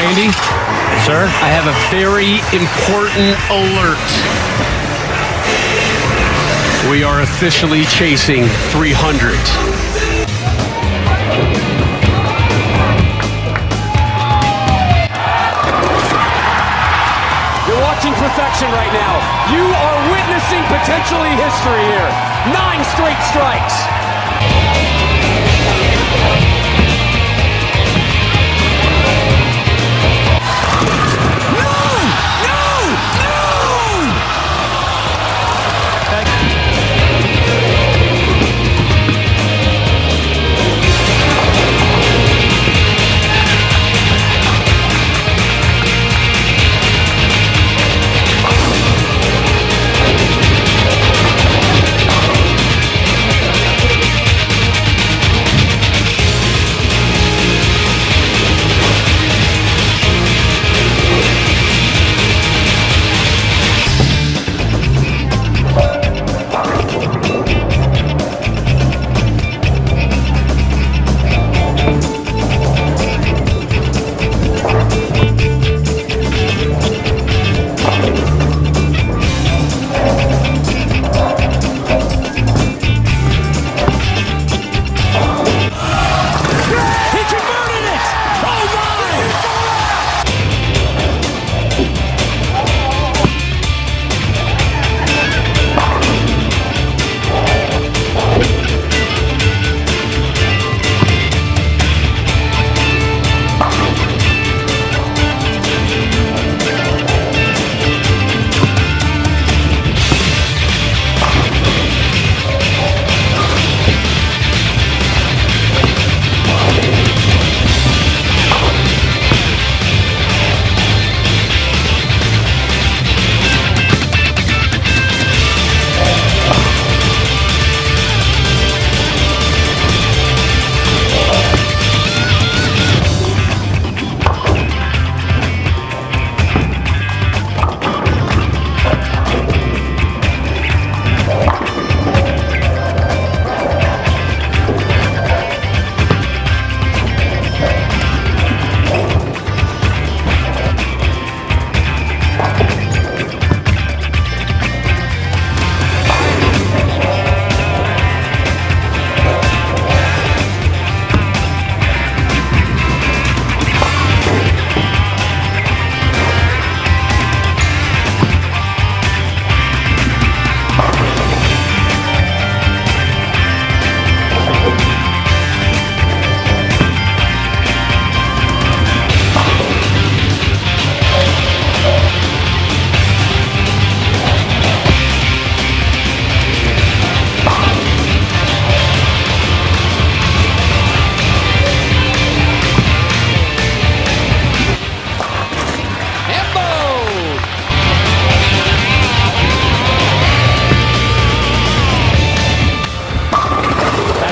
Randy? Sir? I have a very important alert. We are officially chasing 300. You're watching perfection right now. You are witnessing potentially history here. 9 straight strikes.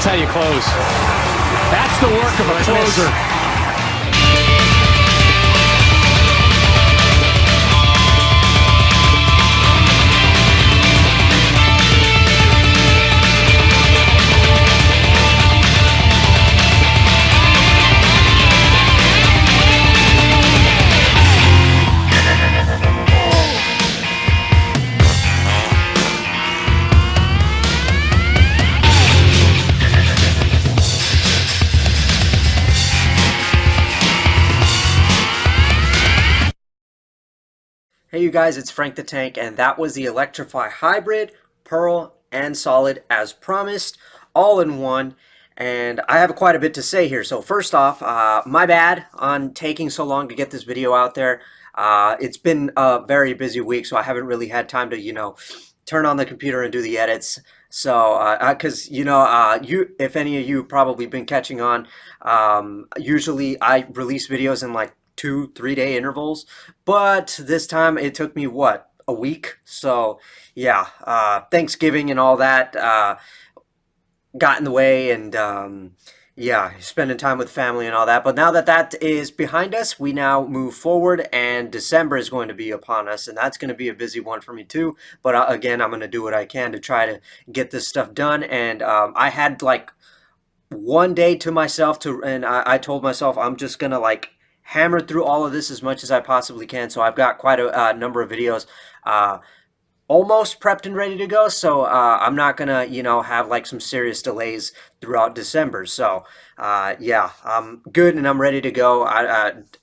That's how you close. That's the work of a closer. Hey you guys, it's Frank the Tank, and that was the Electrify Hybrid, Pearl, and Solid as promised, all in one. And I have quite a bit to say here. So first off, my bad on taking so long to get this video out there. It's been a very busy week, so I haven't really had time to, turn on the computer and do the edits. So, because, if any of you probably been catching on, usually I release videos in like 2-3 day intervals, but this time it took me a week. So yeah, Thanksgiving and all that got in the way, and yeah, spending time with family and all that. But now that that is behind us, we now move forward, and December is going to be upon us, and that's going to be a busy one for me too. But again, I'm going to do what I can to try to get this stuff done. And I had like one day to myself and I told myself I'm just gonna like hammered through all of this as much as I possibly can. So I've got quite a number of videos almost prepped and ready to go. So I'm not gonna, have like some serious delays throughout December. So yeah, I'm good and I'm ready to go.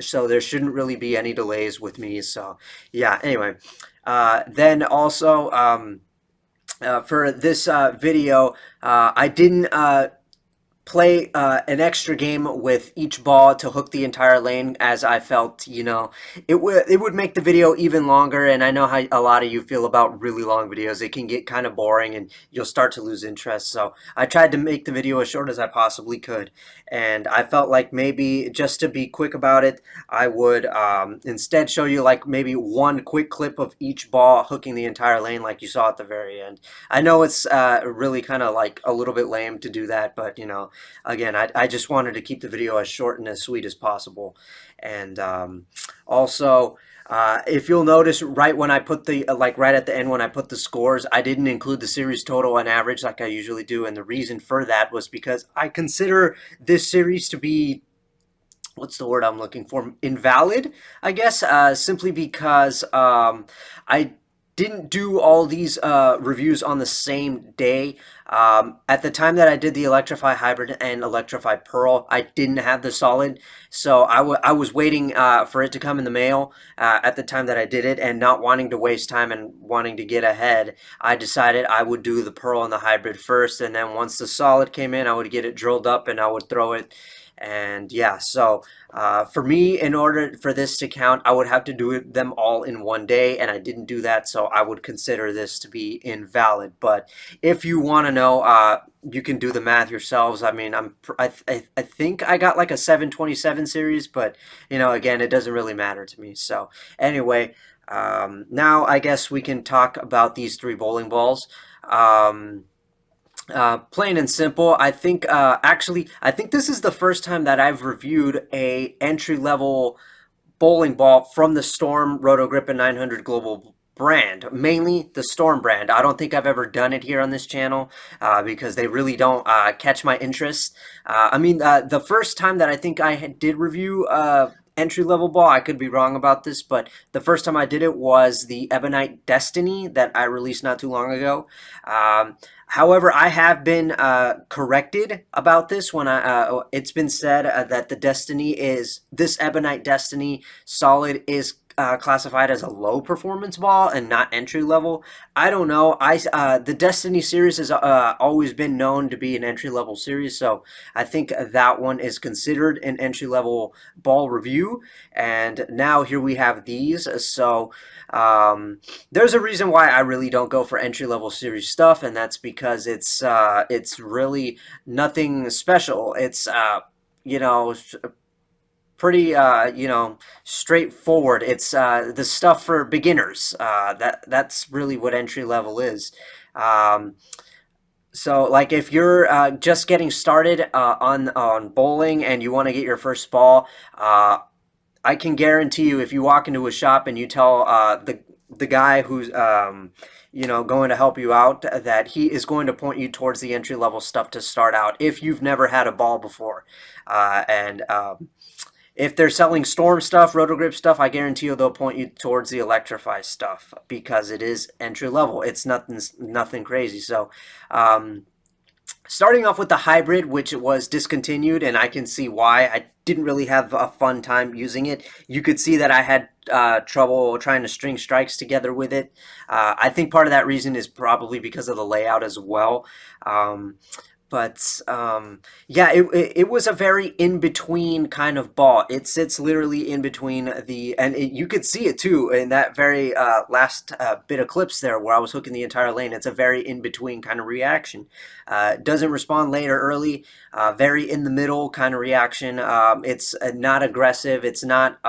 So there shouldn't really be any delays with me. So yeah. Anyway, then also for this video, I didn't play an extra game with each ball to hook the entire lane, as I felt, it would make the video even longer. And I know how a lot of you feel about really long videos. It can get kind of boring and you'll start to lose interest. So I tried to make the video as short as I possibly could. And I felt like maybe just to be quick about it, I would instead show you like maybe one quick clip of each ball hooking the entire lane like you saw at the very end. I know it's really kind of like a little bit lame to do that, but again, I just wanted to keep the video as short and as sweet as possible. And also, if you'll notice, right when I put the, right at the end when I put the scores, I didn't include the series total and average like I usually do. And the reason for that was because I consider this series to be, what's the word I'm looking for? Invalid, I guess, simply because I didn't do all these reviews on the same day. At the time that I did the Electrify Hybrid and Electrify Pearl, I didn't have the Solid, so I was waiting for it to come in the mail at the time that I did it, and not wanting to waste time and wanting to get ahead, I decided I would do the Pearl and the Hybrid first, and then once the Solid came in, I would get it drilled up and I would throw it. And yeah, so for me, in order for this to count, I would have to do them all in one day, and I didn't do that, so I would consider this to be invalid. But if you want to know, you can do the math yourselves. I mean, I think I got like a 727 series, but again, it doesn't really matter to me. So anyway, now I guess we can talk about these three bowling balls. Plain and simple. I think I think this is the first time that I've reviewed a entry-level bowling ball from the Storm Roto Grip and 900 Global brand, mainly the Storm brand. I don't think I've ever done it here on this channel because they really don't catch my interest. I mean, the first time that I think I did review entry-level ball, I could be wrong about this, but the first time I did it was the Ebonite Destiny that I released not too long ago. However, I have been corrected about this when it's been said that the Destiny this Ebonite Destiny Solid is classified as a low performance ball and not entry level. I don't know. The Destiny series has always been known to be an entry level series, so I think that one is considered an entry level ball review. And now here we have these. So there's a reason why I really don't go for entry level series stuff, and that's because it's really nothing special. It's you know pretty straightforward. It's the stuff for beginners. That's really what entry level is. So like if you're just getting started on bowling and you want to get your first ball, I can guarantee you, if you walk into a shop and you tell the guy who's going to help you out, that he is going to point you towards the entry level stuff to start out if you've never had a ball before. And if they're selling Storm stuff, Rotogrip stuff, I guarantee you they'll point you towards the Electrify stuff because it is entry level. It's nothing crazy. So starting off with the Hybrid, which was discontinued, and I can see why. I didn't really have a fun time using it. You could see that I had trouble trying to string strikes together with it. I think part of that reason is probably because of the layout as well. But yeah, it was a very in-between kind of ball. It sits literally in between you could see it too in that very last bit of clips there where I was hooking the entire lane. It's a very in-between kind of reaction. Doesn't respond late or early, very in the middle kind of reaction. It's not aggressive. It's not...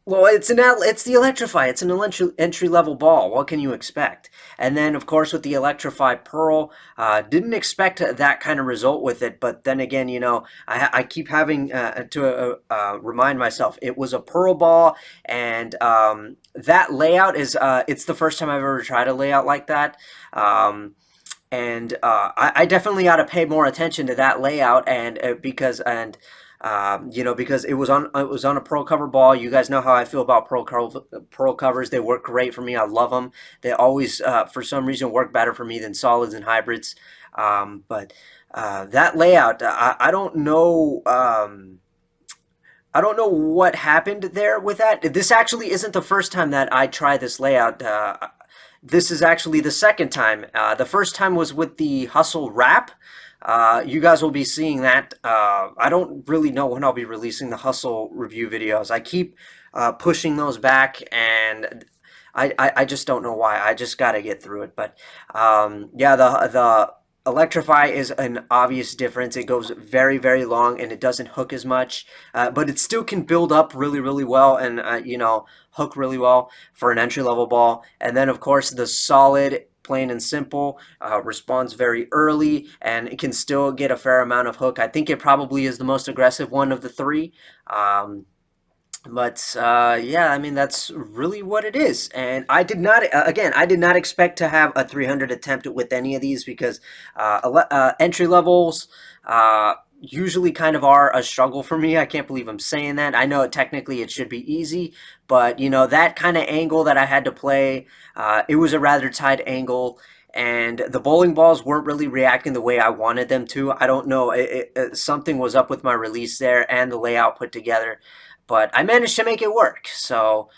well, it's the Electrify. It's an entry-level ball. What can you expect? And then, of course, with the Electrify Pearl, didn't expect that kind of result with it. But then again, I keep having to remind myself it was a Pearl ball, and that layout is it's the first time I've ever tried a layout like that. And I definitely ought to pay more attention to that layout, and You know, because it was on a pearl cover ball. You guys know how I feel about pearl covers. They work great for me. I love them. They always, for some reason, work better for me than solids and hybrids. But that layout, I don't know. I don't know what happened there with that. This actually isn't the first time that I try this layout. This is actually the second time. The first time was with the Hustle Wrap. You guys will be seeing that. I don't really know when I'll be releasing the Hustle review videos. I keep pushing those back, and I just don't know why. I just got to get through it. But yeah, the Electrify is an obvious difference. It goes very, very long, and it doesn't hook as much, but it still can build up really, really well, and you know, hook really well for an entry-level ball. And then, of course, the Solid, plain and simple, responds very early, and it can still get a fair amount of hook. I think it probably is the most aggressive one of the three. But yeah, I mean, that's really what it is. And I did not, again, I did not expect to have a 300 attempt with any of these, because entry levels usually kind of are a struggle for me. I can't believe I'm saying that. I know technically it should be easy, but you know, that kind of angle that I had to play, it was a rather tight angle. And the bowling balls weren't really reacting the way I wanted them to. I don't know. Something was up with my release there and the layout put together, but I managed to make it work. So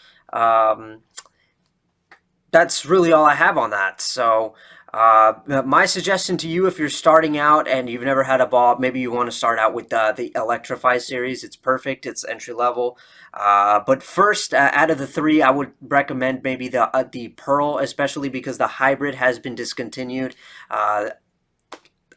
that's really all I have on that. So my suggestion to you, if you're starting out and you've never had a ball, maybe you want to start out with the Electrify series. It's perfect. It's entry level. But first, out of the three, I would recommend maybe the Pearl, especially because the hybrid has been discontinued.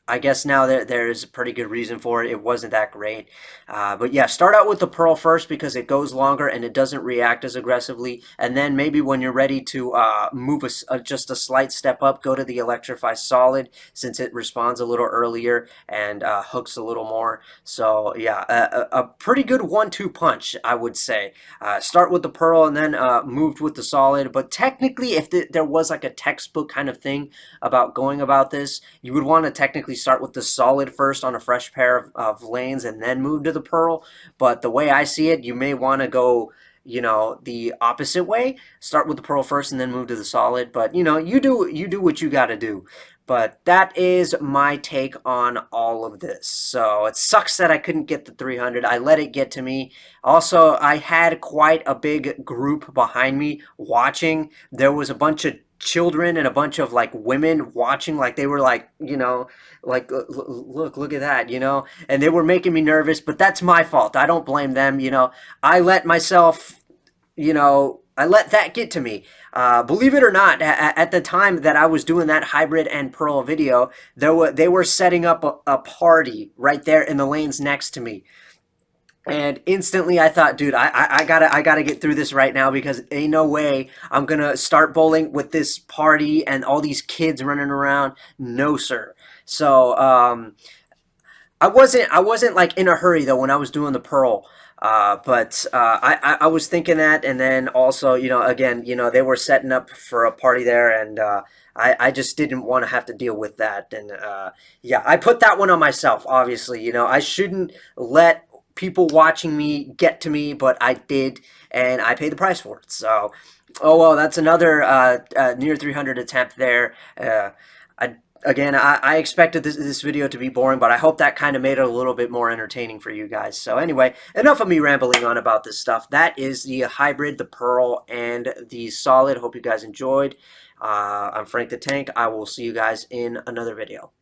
I guess now there's a pretty good reason for it. It wasn't that great. But yeah, start out with the Pearl first because it goes longer and it doesn't react as aggressively. And then maybe when you're ready to move just a slight step up, go to the Electrify Solid, since it responds a little earlier and hooks a little more. So yeah, a pretty good 1-2 punch, I would say. Start with the Pearl and then moved with the Solid. But technically, if there was like a textbook kind of thing about going about this, you would want to technically start with the Solid first on a fresh pair of lanes and then move to the Pearl. But the way I see it, you may want to go, you know, the opposite way. Start with the Pearl first and then move to the Solid. But you know, you do what you got to do. But that is my take on all of this. So it sucks that I couldn't get the 300. I let it get to me. Also, I had quite a big group behind me watching. There was a bunch of children and a bunch of like women watching, like they were like, you know, like look at that, you know, and they were making me nervous, but that's my fault. I don't blame them, you know. I let myself, you know, I let that get to me. Believe it or not, at the time that I was doing that hybrid and Pearl video, they were setting up a party right there in the lanes next to me. And instantly I thought, dude, I gotta get through this right now, because ain't no way I'm gonna start bowling with this party and all these kids running around. No, sir. So I wasn't like in a hurry though when I was doing the Pearl. But I was thinking that, and then also, you know, again, you know, they were setting up for a party there, and I just didn't want to have to deal with that. And yeah, I put that one on myself, obviously. You know, I shouldn't let people watching me get to me, but I did, and I paid the price for it. So, oh well, that's another near 300 attempt there. I expected this video to be boring, but I hope that kind of made it a little bit more entertaining for you guys. So anyway, enough of me rambling on about this stuff. That is the hybrid, the Pearl, and the Solid. Hope you guys enjoyed. I'm Frank the Tank. I will see you guys in another video.